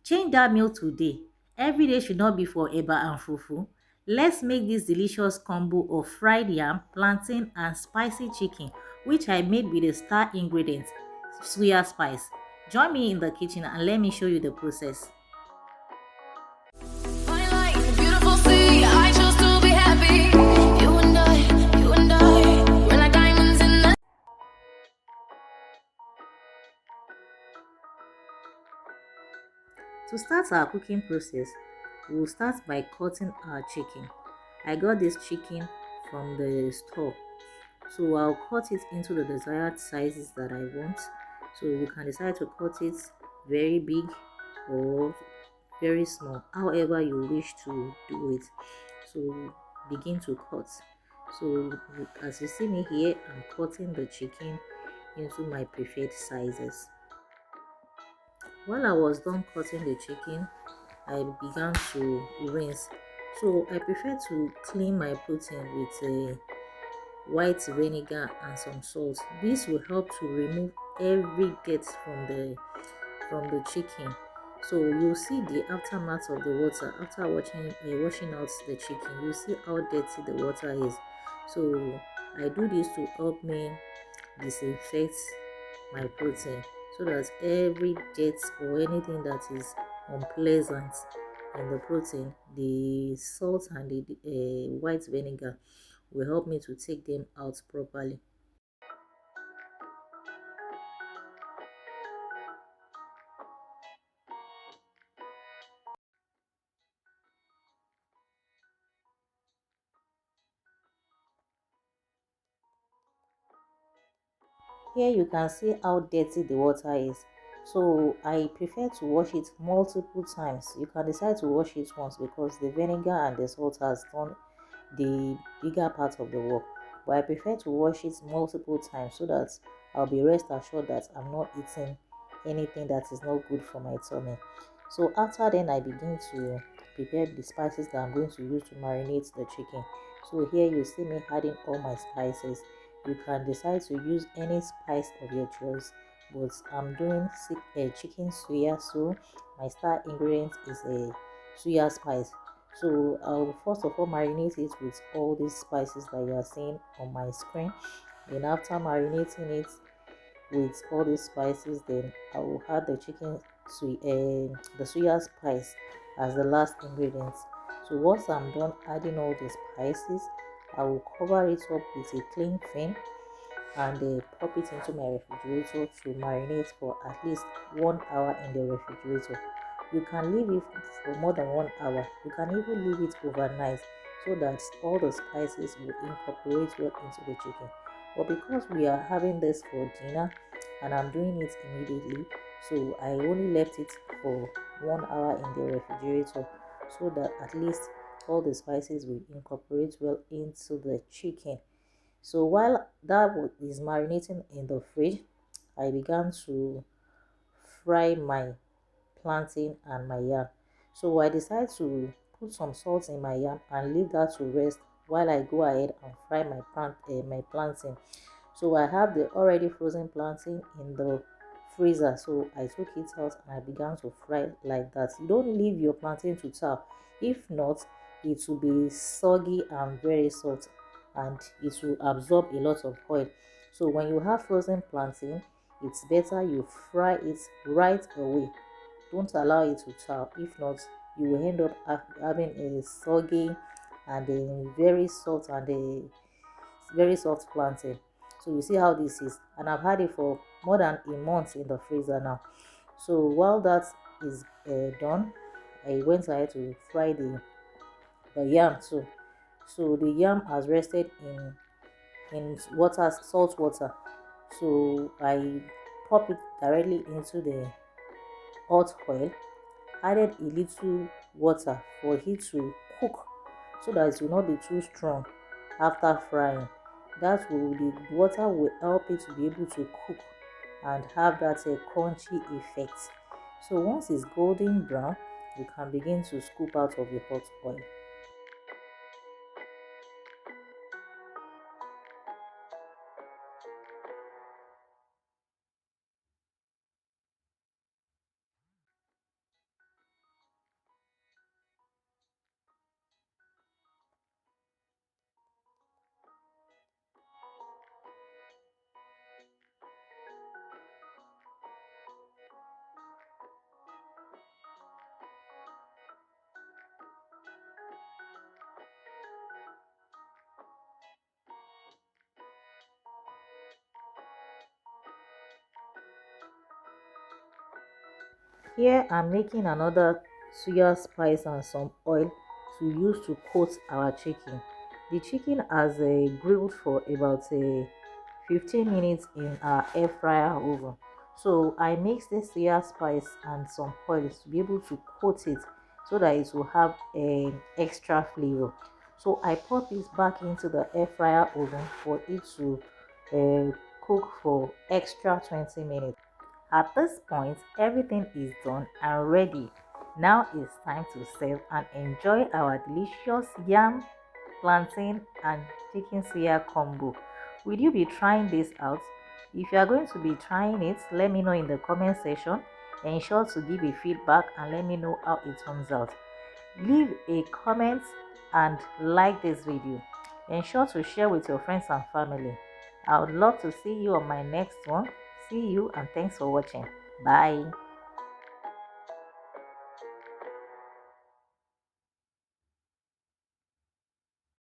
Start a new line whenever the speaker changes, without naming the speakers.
Change that meal today. Every day should not be for eba and fufu. Let's make this delicious combo of fried yam, plantain and spicy chicken, which I made with the star ingredient, suya spice. Join me in the kitchen and let me show you the process. To start our cooking process, we will start by cutting our chicken. I got this chicken from the store, so I'll cut it into the desired sizes that I want. So you can decide to cut it very big or very small, however you wish to do it. So begin to cut. So as you see me here, I'm cutting the chicken into my preferred sizes. While I was done cutting the chicken, I began to rinse. So I prefer to clean my protein with a white vinegar and some salt. This will help to remove every dirt from the chicken. So you'll see the aftermath of the water after washing out the chicken. You see how dirty the water is. So I do this to help me disinfect my protein so that every dirt or anything that is unpleasant in the protein, the salt and the white vinegar will help me to take them out properly. Here you can see how dirty the water is. So I prefer to wash it multiple times. You can decide to wash it once because the vinegar and the salt has done the bigger part of the work. But I prefer to wash it multiple times so that I'll be rest assured that I'm not eating anything that is not good for my tummy. So after then I begin to prepare the spices that I'm going to use to marinate the chicken. So here you see me adding all my spices. You can decide to use any spice of your choice, but I'm doing chicken suya, so my star ingredient is a suya spice. So I'll first of all marinate it with all these spices that you are seeing on my screen. Then after marinating it with all these spices, then I will add the the suya spice as the last ingredient. So once I'm done adding all the spices, I will cover it up with a clean film and pop it into my refrigerator to marinate for at least 1 hour in the refrigerator. You can leave it for more than 1 hour. You can even leave it overnight so that all the spices will incorporate well into the chicken. But because we are having this for dinner and I'm doing it immediately, so I only left it for 1 hour in the refrigerator so that at least all the spices will incorporate well into the chicken. So while that is marinating in the fridge, I began to fry my plantain and my yam. So I decided to put some salt in my yam and leave that to rest while I go ahead and fry my plantain. So I have the already frozen plantain in the freezer. So I took it out and I began to fry like that. You don't leave your plantain to thaw. If not, it will be soggy and very soft and it will absorb a lot of oil. So when you have frozen plantain, it's better you fry it right away. Don't allow it to thaw. If not, you will end up having a soggy and a very soft plantain. So you see how this is, and I've had it for more than a month in the freezer now. So while that is done, I went ahead to fry the yam too. So the yam has rested in water, salt water. So I pop it directly into the hot oil, added a little water for it to cook so that it will not be too strong after frying. The water will help it to be able to cook and have that crunchy effect. So once it's golden brown, you can begin to scoop out of the hot oil. Here I'm making another suya spice and some oil to use to coat our chicken. The chicken has grilled for about 15 minutes in our air fryer oven. So I mix the suya spice and some oil to be able to coat it so that it will have an extra flavor. So I put this back into the air fryer oven for it to cook for extra 20 minutes. At this point, everything is done and ready. Now it's time to serve and enjoy our delicious yam, plantain, and chicken suya combo. Will you be trying this out? If you are going to be trying it, let me know in the comment section. Ensure to give a feedback and let me know how it turns out. Leave a comment and like this video. Ensure to share with your friends and family. I would love to see you on my next one. See you and thanks for watching. Bye.